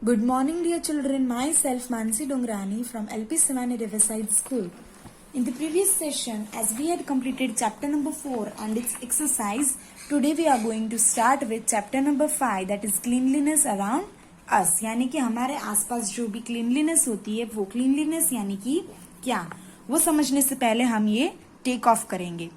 Good morning, dear children. Myself, Mansi Dongrani from LP Simani Riverside School. In the previous session, as we had completed chapter number 4 and its exercise, today we are going to start with chapter number 5, that is cleanliness around us. यानी कि हमारे आसपास जो भी cleanliness होती है वो cleanliness यानी कि क्या, वो समझने से पहले हम ये टेक ऑफ करेंगे.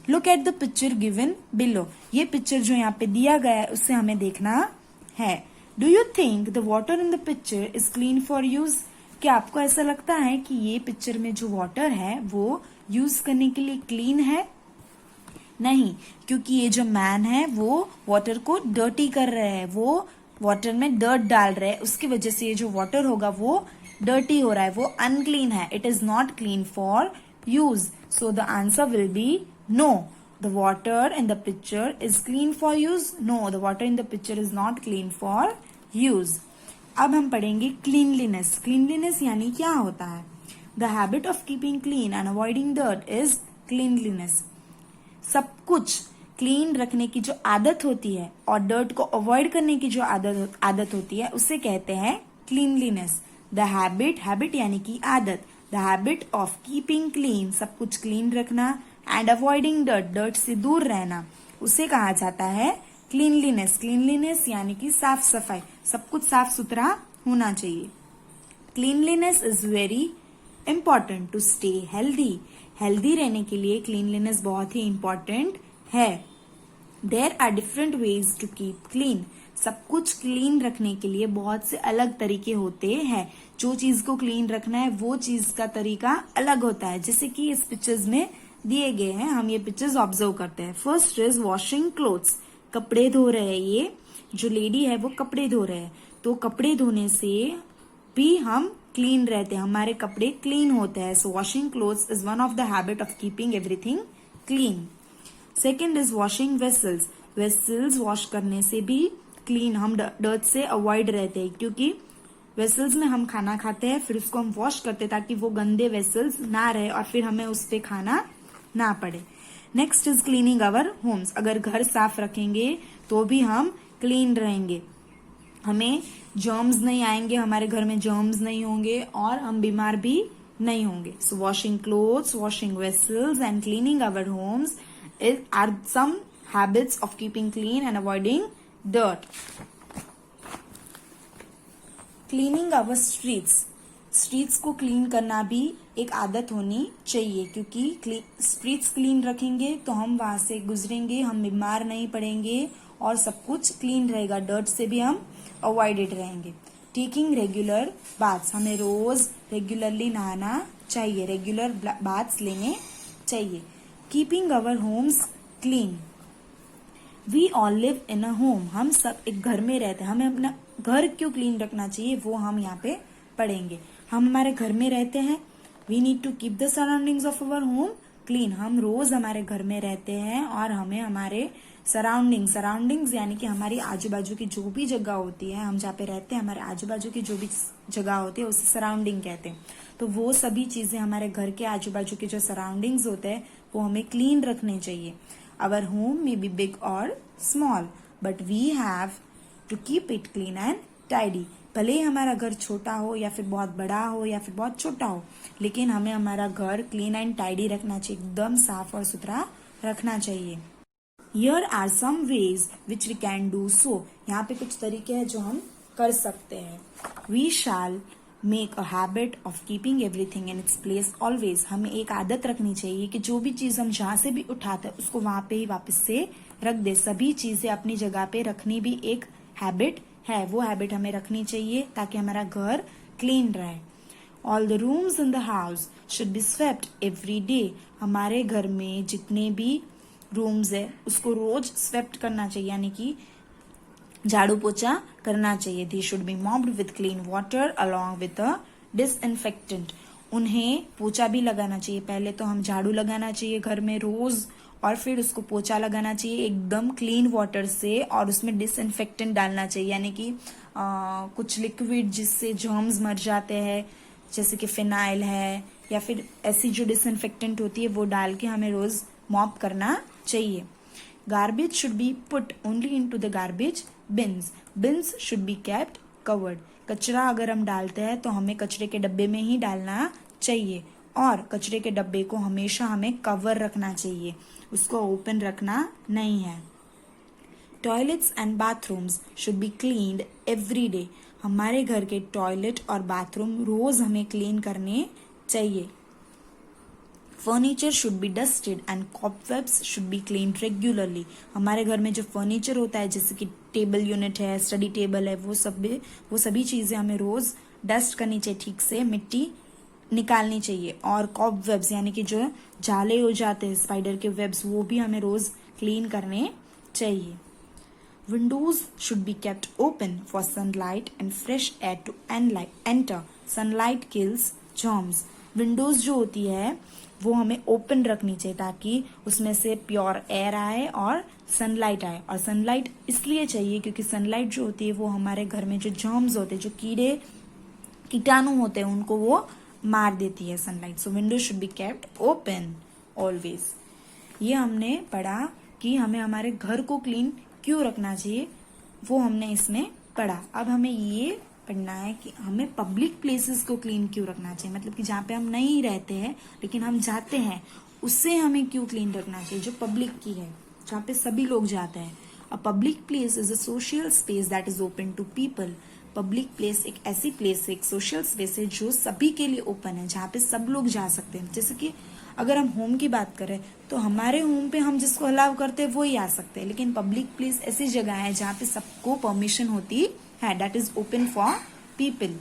Look at the picture given below. ये पिक्चर जो यहाँ पे दिया गया है उससे हमें देखना है. Do you think the water in the picture is clean for use? क्या आपको ऐसा लगता है कि ये पिक्चर में जो वाटर है वो यूज करने के लिए क्लीन है? नहीं, क्योंकि ये जो मैन है वो वाटर को डर्टी कर रहे हैं, वो वाटर में डर्ट डाल रहे हैं, उसकी वजह से ये जो वाटर होगा वो डर्टी हो रहा है, वो अनक्लीन है. It is not clean for use. So the answer will be no. The water in the picture is clean for use? No, the water in the picture is not clean for use. अब हम पढ़ेंगे cleanliness. Cleanliness यानी क्या होता है? The habit of keeping clean and avoiding dirt is cleanliness. सब कुछ clean रखने की जो आदत होती है और डर्ट को अवॉइड करने की जो आदत होती है उसे कहते हैं cleanliness. The habit यानी कि आदत. The habit of keeping clean, सब कुछ क्लीन रखना, एंड अवॉइडिंग डर्ट से दूर रहना, उसे कहा जाता है क्लीनलीनेस. क्लीनलीनेस यानी कि साफ सफाई, सब कुछ साफ सुथरा होना चाहिए. Cleanliness is very important to stay healthy. Healthy रहने के लिए क्लीनलीनेस बहुत ही इंपॉर्टेंट है. There are different ways to keep clean. सब कुछ क्लीन रखने के लिए बहुत से अलग तरीके होते हैं. जो चीज को क्लीन रखना है वो चीज का तरीका अलग होता है, जैसे कि इस पिक्चर्स में दिए गए हैं. हम ये पिक्चर्स ऑब्जर्व करते हैं. First is washing clothes. कपड़े धो रहे हैं, ये जो लेडी है वो कपड़े धो रहे हैं. तो कपड़े धोने से भी हम क्लीन रहते हैं, हमारे कपड़े क्लीन होते हैं. So washing clothes is one of the habit of keeping everything clean. Second is washing vessels. Vessels wash करने से भी क्लीन, हम डर्ट से अवॉइड रहते हैं, क्योंकि वेसल्स में हम खाना खाते हैं फिर उसको हम वॉश करते हैं ताकि वो गंदे वेसल्स ना रहे और फिर हमें उस पे खाना ना पड़े. Next is cleaning our Holmes. अगर घर साफ रखेंगे तो भी हम क्लीन रहेंगे, हमें जर्म्स नहीं आएंगे, हमारे घर में जर्म्स नहीं होंगे और हम बीमार भी नहीं होंगे. So washing clothes, washing vessels and cleaning our homes are some habits of keeping clean and avoiding dirt. Cleaning our streets. Streets को क्लीन करना भी एक आदत होनी चाहिए, क्योंकि स्ट्रीट्स क्लीन रखेंगे तो हम वहां से गुजरेंगे, हम बीमार नहीं पड़ेंगे और सब कुछ क्लीन रहेगा, डर्ट से भी हम अवॉइडेड रहेंगे. Taking regular baths. हमें रोज रेगुलरली नहाना चाहिए, रेगुलर बाथ्स लेने चाहिए. Keeping our homes clean. We all live in a home. हम सब एक घर में रहते हैं, हमें अपना घर क्यों क्लीन रखना चाहिए वो हम यहाँ पे पढ़ेंगे. हम हमारे घर में रहते हैं, we need to keep the surroundings of our home clean. हम रोज हमारे घर में रहते हैं और हमें हमारे सराउंडिंग्स यानी कि हमारी आजू बाजू की जो भी जगह होती है, हम जहाँ पे रहते हैं हमारे आजू बाजू की जो भी जगह होती है उसे सराउंडिंग कहते हैं. तो वो सभी चीजें, हमारे घर के आजू बाजू के जो सराउंडिंग्स होते हैं वो हमें क्लीन रखने चाहिए. Our home may be big और small but we have to keep it clean and tidy. भले ही हमारा घर छोटा हो या फिर बहुत बड़ा हो या फिर बहुत छोटा हो, लेकिन हमें हमारा घर क्लीन एंड टाइडी रखना चाहिए, एकदम साफ और सुथरा रखना चाहिए. Here are some ways which we can do so. यहाँ पे कुछ तरीके हैं जो हम कर सकते हैं. We shall make a habit of keeping everything in its place always. हमें एक आदत रखनी चाहिए कि जो भी चीज हम जहाँ से भी उठाते हैं उसको वहां पे ही वापस से रख दे. सभी चीजें अपनी जगह पे रखनी भी एक हैबिट है, वो हैबिट हमें रखनी चाहिए ताकि हमारा घर क्लीन रहे. All the rooms in the house should be swept every day. हमारे घर में जितने भी रूम्स है उसको रोज स्वेप्ट करना चाहिए, यानी कि झाड़ू पोछा करना चाहिए. They should be mopped with clean water along with a disinfectant. उन्हें पोछा भी लगाना चाहिए. पहले तो हम झाड़ू लगाना चाहिए घर में रोज और फिर उसको पोछा लगाना चाहिए एकदम क्लीन वाटर से, और उसमें डिसइंफेक्टेंट डालना चाहिए, यानी कि कुछ लिक्विड जिससे जर्म्स मर जाते हैं, जैसे कि फिनाइल है या फिर ऐसी जो डिसइंफेक्टेंट होती है वो डाल के हमें रोज मॉप करना चाहिए. Garbage should be put only into the garbage beans. Beans should be kept covered. कचरा अगर हम डालते हैं तो हमें कचरे के डब्बे में ही डालना चाहिए और कचरे के डब्बे को हमेशा हमें कवर रखना चाहिए, उसको ओपन रखना नहीं है। Toilets and bathrooms should be cleaned every day. हमारे घर के टॉयलेट और बाथरूम रोज हमें क्लीन करने चाहिए। Furniture should be dusted and cobwebs should be cleaned regularly. हमारे घर में जो फर्नीचर होता है जैसे कि टेबल यूनिट है, स्टडी टेबल है, वो सभी चीजें हमें रोज डस्ट करनी चाहिए, ठीक से मिट्टी निकालनी चाहिए। और कॉबवेब्स यानी कि जो जाले हो जाते हैं स्पाइडर के वेब्स, वो भी हमें रोज क्लीन करने चाहिए। Windows should be kept open for sunlight and fresh air to enter. Sunlight kills germs. Windows जो होती है वो हमें ओपन रखनी चाहिए ताकि उसमें से प्योर एयर आए और सनलाइट आए। और सनलाइट इसलिए चाहिए क्योंकि सनलाइट जो होती है वो हमारे घर में जो जर्म्स होते हैं, जो कीड़े कीटाणु होते हैं, उनको वो मार देती है sunlight. So Windows should be kept open always. ये हमने पढ़ा कि हमें हमारे घर को क्लीन क्यों रखना चाहिए, वो हमने इसमें पढ़ा। अब हमें ये पढ़ना है कि हमें पब्लिक प्लेसेस को क्लीन क्यों रखना चाहिए, मतलब कि जहाँ पे हम नहीं रहते हैं लेकिन हम जाते हैं उससे हमें क्यों क्लीन रखना चाहिए, जो पब्लिक की है, जहाँ पे सभी लोग जाते हैं। A public place is a social space that is open to people. Public place एक ऐसी प्लेस है, एक सोशल स्पेस है जो सभी के लिए ओपन है, जहाँ पे सब लोग जा सकते हैं। जैसे कि अगर हम होम की बात करें तो हमारे होम पे हम जिसको अलाउ करते हैं वो ही आ सकते हैं, लेकिन पब्लिक प्लेस ऐसी जगह है जहाँ पे सबको परमिशन होती है, that is open for people.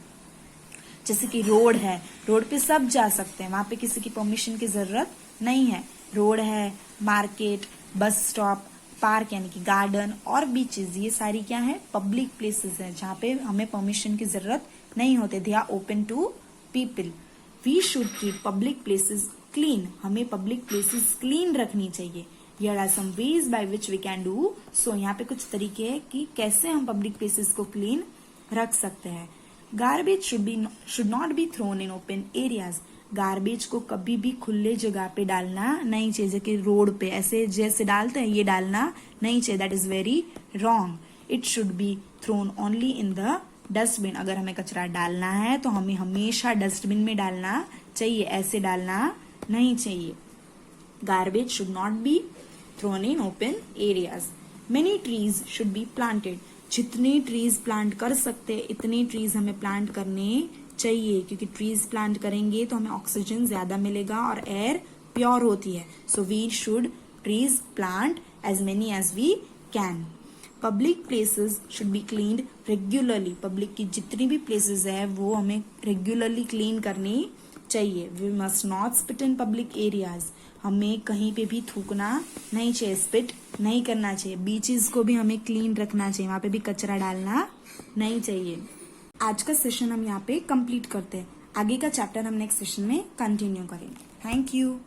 जैसे कि रोड है, रोड पे सब जा सकते हैं, वहां पे किसी की परमिशन की जरूरत नहीं है। रोड है, मार्केट, बस स्टॉप, पार्क यानी कि गार्डन और बीचेस, ये सारी क्या है, पब्लिक प्लेसेस है जहाँ पे हमें परमिशन की जरूरत नहीं होती। They are open to people. We should keep public places clean. हमें पब्लिक प्लेसेस क्लीन रखनी चाहिए। Here are some ways by which we can do so। यहाँ पे कुछ तरीके हैं कि कैसे हम पब्लिक प्लेसेस को क्लीन रख सकते हैं। Garbage should not be thrown in open areas. Garbage को कभी भी खुले जगह पे डालना नहीं चाहिए, जैसे कि रोड पे ऐसे जैसे डालते हैं ये डालना नहीं चाहिए, that is very wrong. It should be thrown only in the dustbin. अगर हमें कचरा डालना है तो हमें हमेशा डस्टबिन में डालना चाहिए, ऐसे डालना नहीं चाहिए। Garbage should not be thrown in open areas. Many trees should be planted. जितने ट्रीज प्लांट कर सकते इतने ट्रीज हमें प्लांट करने चाहिए, क्योंकि ट्रीज प्लांट करेंगे तो हमें ऑक्सीजन ज्यादा मिलेगा और एयर प्योर होती है। So we should trees plant as many as we can. Public places should be cleaned regularly. Public की जितनी भी प्लेसेस है वो हमें रेगुलरली क्लीन करनी चाहिए। We must not spit in public areas. हमें कहीं पे भी थूकना नहीं चाहिए, स्पिट नहीं करना चाहिए। बीचेस को भी हमें क्लीन रखना चाहिए, वहां पे भी कचरा डालना नहीं चाहिए। आज का सेशन हम यहाँ पे कंप्लीट करते हैं। आगे का चैप्टर हम नेक्स्ट सेशन में कंटिन्यू करेंगे। Thank you.